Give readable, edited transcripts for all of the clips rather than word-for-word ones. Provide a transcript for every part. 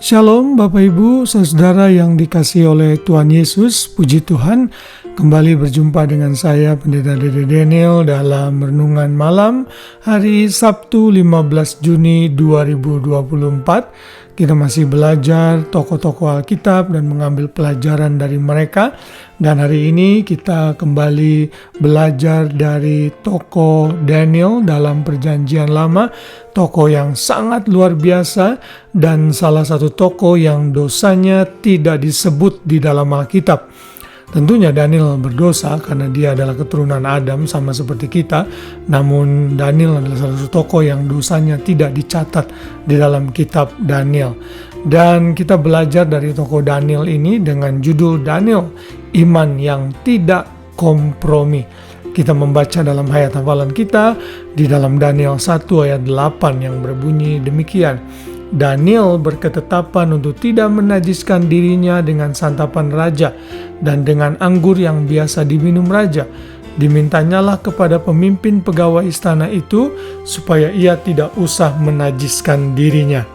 Shalom Bapak Ibu, saudara yang dikasihi oleh Tuhan Yesus, puji Tuhan. Kembali berjumpa dengan saya Pendeta Dede Daniel dalam Renungan Malam hari Sabtu 15 Juni 2024. Kita masih belajar tokoh-tokoh Alkitab dan mengambil pelajaran dari mereka. Dan hari ini kita kembali belajar dari tokoh Daniel dalam Perjanjian Lama. Tokoh yang sangat luar biasa dan salah satu tokoh yang dosanya tidak disebut di dalam Alkitab. Tentunya Daniel berdosa karena dia adalah keturunan Adam sama seperti kita. Namun Daniel adalah salah satu tokoh yang dosanya tidak dicatat di dalam kitab Daniel. Dan kita belajar dari tokoh Daniel ini dengan judul Daniel, Iman yang Tidak Kompromi. Kita membaca dalam ayat hafalan kita di dalam Daniel 1 ayat 8 yang berbunyi demikian. Daniel berketetapan untuk tidak menajiskan dirinya dengan santapan raja dan dengan anggur yang biasa diminum raja. Dimintanyalah kepada pemimpin pegawai istana itu supaya ia tidak usah menajiskan dirinya.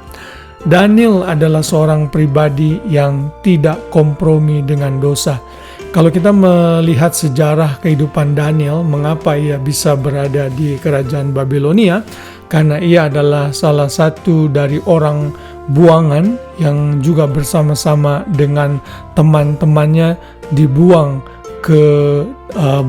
Daniel adalah seorang pribadi yang tidak kompromi dengan dosa. Kalau kita melihat sejarah kehidupan Daniel, mengapa ia bisa berada di kerajaan Babilonia? Karena ia adalah salah satu dari orang buangan yang juga bersama-sama dengan teman-temannya dibuang ke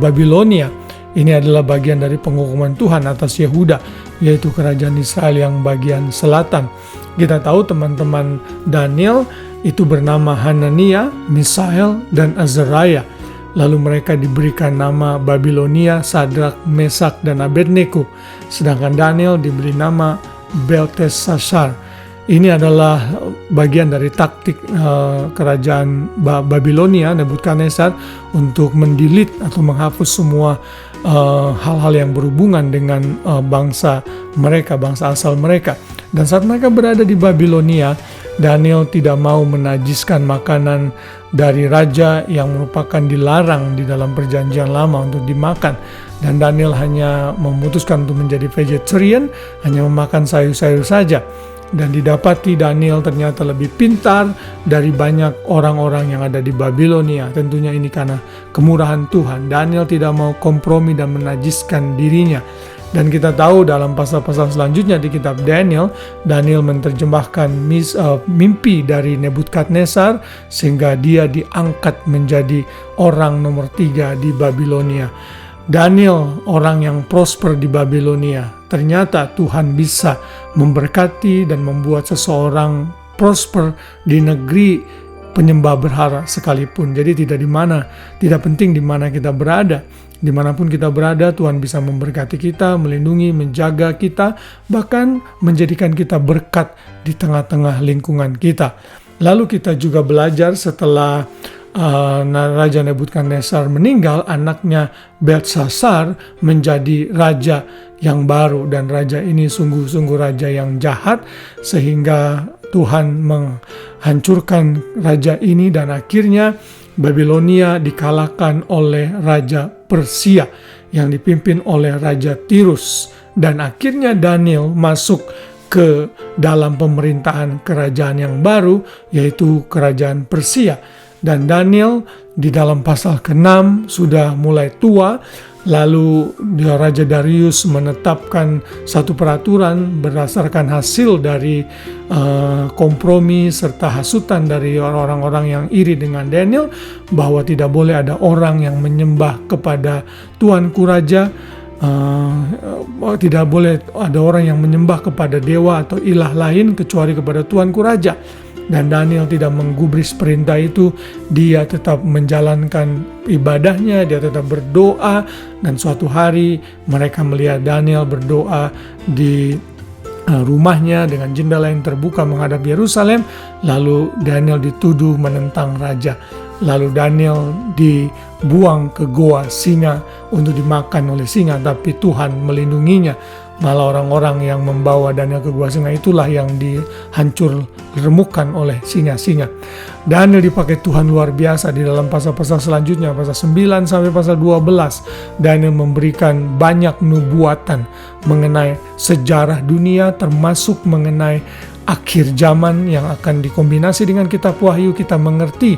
Babilonia. Ini adalah bagian dari penghukuman Tuhan atas Yehuda, yaitu kerajaan Israel yang bagian selatan. Kita tahu teman-teman Daniel itu bernama Hanania, Misael, dan Azariah. Lalu mereka diberikan nama Babilonia, Sadrak, Mesak, dan Abednego. Sedangkan Daniel diberi nama Belteshazzar. Ini adalah bagian dari taktik kerajaan Babilonia, Nebukadnezar, untuk mendelete atau menghapus semua hal-hal yang berhubungan dengan bangsa mereka, bangsa asal mereka. Dan saat mereka berada di Babilonia, Daniel tidak mau menajiskan makanan dari raja yang merupakan dilarang di dalam Perjanjian Lama untuk dimakan. Dan Daniel hanya memutuskan untuk menjadi vegetarian, hanya memakan sayur-sayur saja. Dan didapati Daniel ternyata lebih pintar dari banyak orang-orang yang ada di Babilonia. Tentunya ini karena kemurahan Tuhan. Daniel tidak mau kompromi dan menajiskan dirinya. Dan kita tahu dalam pasal-pasal selanjutnya di kitab Daniel, Daniel menerjemahkan mimpi dari Nebukadnezar sehingga dia diangkat menjadi orang nomor 3 di Babilonia. Daniel orang yang prosper di Babilonia. Ternyata Tuhan bisa memberkati dan membuat seseorang prosper di negeri penyembah berhala sekalipun. Jadi tidak penting di mana kita berada. Dimanapun kita berada, Tuhan bisa memberkati kita, melindungi, menjaga kita, bahkan menjadikan kita berkat di tengah-tengah lingkungan kita. Lalu kita juga belajar setelah Raja Nebukadnezar meninggal, anaknya Belteshazzar menjadi raja yang baru. Dan raja ini sungguh-sungguh raja yang jahat, sehingga Tuhan menghancurkan raja ini dan akhirnya Babilonia dikalahkan oleh Raja Persia yang dipimpin oleh Raja Tirus. Dan akhirnya Daniel masuk ke dalam pemerintahan kerajaan yang baru, yaitu kerajaan Persia. Dan Daniel di dalam pasal ke-6 sudah mulai tua. Lalu Raja Darius menetapkan satu peraturan berdasarkan hasil dari kompromi serta hasutan dari orang-orang yang iri dengan Daniel, bahwa tidak boleh ada orang yang menyembah kepada tuanku raja, tidak boleh ada orang yang menyembah kepada dewa atau ilah lain kecuali kepada tuanku raja. Dan Daniel tidak menggubris perintah itu. Dia tetap menjalankan ibadahnya, dia tetap berdoa. Dan suatu hari mereka melihat Daniel berdoa di rumahnya dengan jendela yang terbuka menghadap Yerusalem. Lalu Daniel dituduh menentang raja. Lalu Daniel dibuang ke goa singa untuk dimakan oleh singa, tapi Tuhan melindunginya. Malah orang-orang yang membawa Daniel ke gua singa itulah yang dihancur remukkan oleh singa-singa. Daniel dipakai Tuhan luar biasa di dalam pasal-pasal selanjutnya, pasal 9 sampai pasal 12. Daniel memberikan banyak nubuatan mengenai sejarah dunia, termasuk mengenai akhir zaman yang akan dikombinasi dengan kitab Wahyu, kita mengerti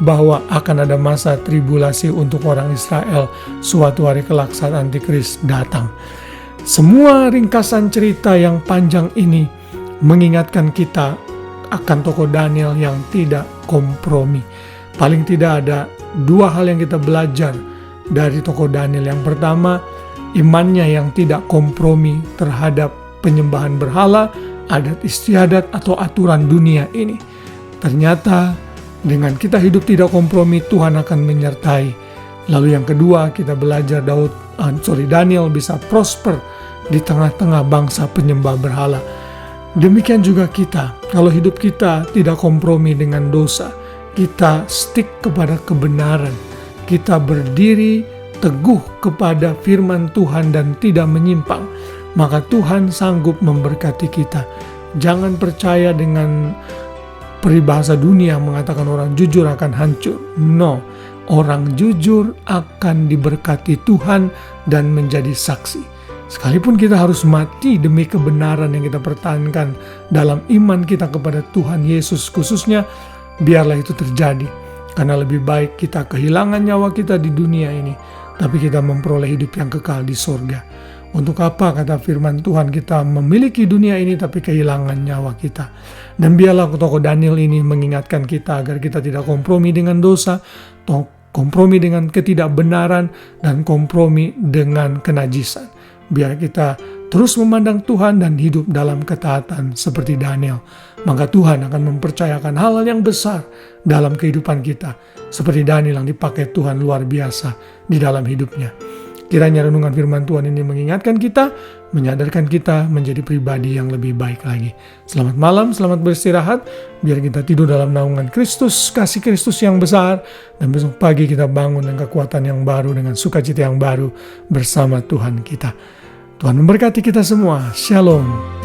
bahwa akan ada masa tribulasi untuk orang Israel suatu hari kelak saat Antikris datang. Semua ringkasan cerita yang panjang ini mengingatkan kita akan tokoh Daniel yang tidak kompromi. Paling tidak ada dua hal yang kita belajar dari tokoh Daniel. Yang pertama, imannya yang tidak kompromi terhadap penyembahan berhala, adat istiadat atau aturan dunia ini. Ternyata dengan kita hidup tidak kompromi, Tuhan akan menyertai. Lalu yang kedua, kita belajar Daniel bisa prosper di tengah-tengah bangsa penyembah berhala. Demikian juga kita, kalau hidup kita tidak kompromi dengan dosa, kita stick kepada kebenaran, kita berdiri teguh kepada firman Tuhan dan tidak menyimpang, maka Tuhan sanggup memberkati kita. Jangan percaya dengan peribahasa dunia mengatakan orang jujur akan hancur. No, orang jujur akan diberkati Tuhan dan menjadi saksi. Sekalipun kita harus mati demi kebenaran yang kita pertahankan dalam iman kita kepada Tuhan Yesus khususnya, biarlah itu terjadi. Karena lebih baik kita kehilangan nyawa kita di dunia ini, tapi kita memperoleh hidup yang kekal di sorga. Untuk apa, kata firman Tuhan, kita memiliki dunia ini tapi kehilangan nyawa kita? Dan biarlah tokoh Daniel ini mengingatkan kita agar kita tidak kompromi dengan dosa, kompromi dengan ketidakbenaran, dan kompromi dengan kenajisan. Biar kita terus memandang Tuhan dan hidup dalam ketaatan seperti Daniel. Maka Tuhan akan mempercayakan hal-hal yang besar dalam kehidupan kita. Seperti Daniel yang dipakai Tuhan luar biasa di dalam hidupnya. Kiranya renungan firman Tuhan ini mengingatkan kita, menyadarkan kita menjadi pribadi yang lebih baik lagi. Selamat malam, selamat beristirahat. Biar kita tidur dalam naungan Kristus, kasih Kristus yang besar. Dan besok pagi kita bangun dengan kekuatan yang baru, dengan sukacita yang baru bersama Tuhan kita. Tuhan memberkati kita semua. Shalom.